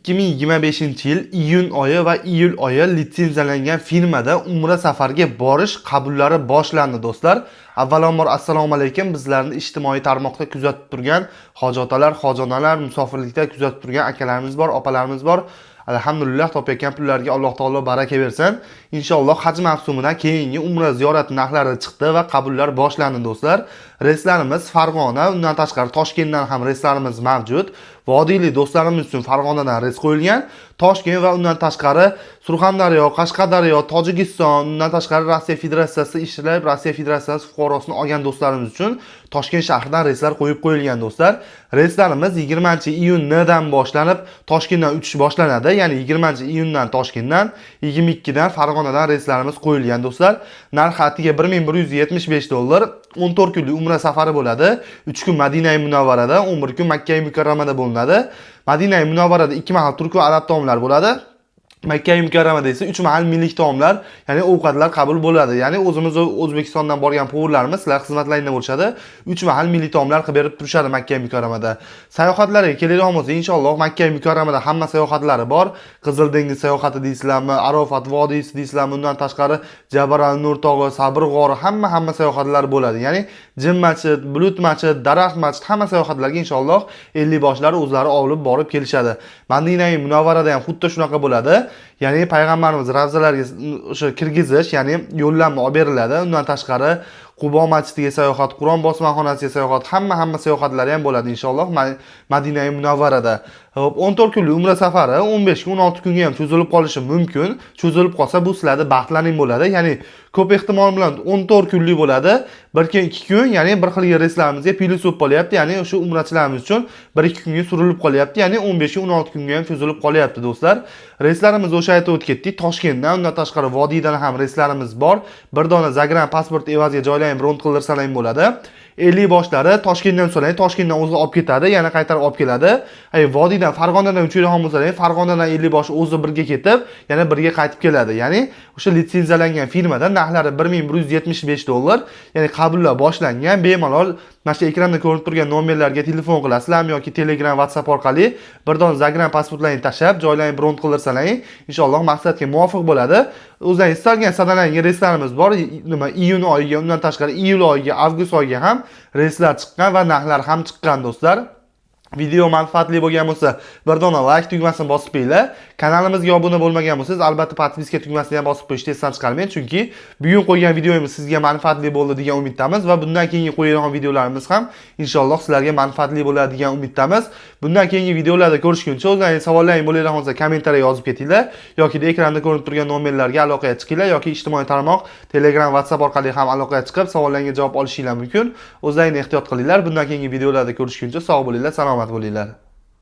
2025-yil iyun oyi va iyul oyi litsenziyalangan firmada umra safariga borish qabullari boshlandi do'stlar. Avvalambor assalomu alaykum. Bizlarni ijtimoiy tarmoqda kuzatib turgan hoji otalar, hojonalar, musofirlikda kuzatib turgan akalarimiz bor, opalarimiz bor. Alhamdulillah, topayotgan pullarga Alloh taolo baraka bersin. Inshaalloh haj mavsumidan keyingi umra ziyorati narxlari chiqdi va qabullar boshlandi do'stlar. Reyslarimiz Farg'ona, undan tashqari Toshkentdan ham reyslarimiz mavjud. Vodiylik do'stlarimiz uchun Farg'onadan reys qo'yilgan. Toshkent va undan tashqari Surxondaryo, Qashqadaryo, Tojikiston, undan tashqari Rossiya Federatsiyasi ishlab, Rossiya Federatsiyasi fuqarosini olgan do'stlarimiz uchun Toshkent shahridan reyslar qo'yib qo'yilgan do'stlar. Reyslarimiz 20-iyundan boshlanib Toshkentdan uchish boshlanadi. Ya'ni 20-iyundan Toshkentdan, 22dan Farg'onadan reyslarimiz qo'yilgan do'stlar. Narxi atiga $1175. 14 kunlik umra safari bo'ladi. 3 kun Madina-i Munavvarada, 11 kun Makka-i Mukarramada bo'linadi. Madina-i Munavvarada 2 mahal turk va arab taomlar bo'ladi. Makka-i Mukarramada esa 3 mahal milliy taomlar, ya'ni ovqatlar qabul bo'ladi. Ya'ni o'zimiz O'zbekistondan borgan povurlarimiz sizlar xizmatlaringda bo'lishadi. 3 mahal milliy taomlar qilib berib turishadi Makka-i Mukarramada. Sayohatlarga keladigan bo'lsak, inshaalloh Makka-i Mukarramada hamma sayohatlari bor. Qizil dengiz sayohati deysizlarmi, Arofat vodiysi deysizlarmi, undan tashqari Jabal al-Nur tog'i, Sabr g'ori, hamma sayohatlar bo'ladi. Ya'ni Jim masjid, Bulut masjid, Daraxt masjid, hamma sayohatlarga inshaalloh 50 boshlar o'zlari olib borib kelishadi. Madina-i Munavvarada ham xuddi shunaqa bo'ladi. Ya'ni payg'ambarimiz ravzalarga o'sha kirgizish, ya'ni yo'llanma olib beriladi. Undan tashqari Qubo masjidiga sayohat, Qur'on bosmaxonasiga sayohat, hamma sayohatlari ham bo'ladi inshaalloh Madina-i Munavvarada. Hop, 14 kunlik umra safari 15 kun, 16 kunga ham cho'zilib qolishi mumkin. Cho'zilib qolsa bu sizlarda baxtlaning bo'ladi. Ya'ni ko'p ehtimol bilan 14 kunlik bo'ladi. 1 kun, 2 kun, ya'ni bir xil reyslarimizga plyus bo'lib qolyapti. Ya'ni o'sha umrachilarimiz uchun 1-2 kunga surilib qolyapti. Ya'ni 15 kun, 16 kunga ham cho'zilib qolyapti do'stlar. Reyslarimiz o'sha aytib o'tdik. Toshkentdan, undan tashqari Vodiydan ham reyslarimiz bor. Bir dona Zagran pasport evaziga joylayib bron qildirsalar ham bo'ladi. 50 boshlari Toshkentdan so'rang, Toshkentdan o'zi olib ketadi, yana qaytarib olib keladi. Vodiydan Farg'onadan uchaydigan bo'lsalar, Farg'onadan 50 boshi o'zi birga ketib, yana birga qaytib keladi. Ya'ni o'sha litsenziyalangan firmada narxlari $1175. Ya'ni qabullar boshlangan. Bemalol mana shu ekranda ko'rinib turgan nomerlarga telefon qilasizlar yoki Telegram, WhatsApp orqali bir don Zagran pasportlarini tashab, joylarini bron qildirsalar, inshaalloh maqsadga muvofiq bo'ladi. O'zlaringiz istalgan sadalangan reyslarimiz bor. Nima iyun oyiga, undan tashqari iyul oyiga, avgust oyiga ham reyslar chiqqan va narxlar ham chiqqan do'stlar. Video manfaatli bo'lgan bo'lsa, bir dona like tugmasini bosib qo'yinglar. Kanalimizga obuna bo'lmagan bo'lsangiz, albatta podpiska tugmasini ham bosib qo'yishni esdan chiqarmang, chunki bugun qo'ygan videomiz sizga manfaatli bo'ldi degan umiddamiz va bundan keyingi qo'yadigan videolarimiz ham inshaalloh sizlarga manfaatli bo'ladi degan umiddamiz. Bundan keyingi videolarda ko'rishguncha o'zlaringiz savollaringiz bo'ladigan bo'lsa, kommentariya yozib ketinglar yoki ekranda ko'rinib turgan nomerlarga aloqaga chiqinglar yoki ijtimoiy tarmoq Telegram, WhatsApp orqali ham aloqaga chiqib savollaringizga javob olishinglar mumkin. O'zlaringizni ehtiyot qilinglar. Bundan keyingi videolarda ko'rishguncha sog' bo'linglar, salomat bo'linglar.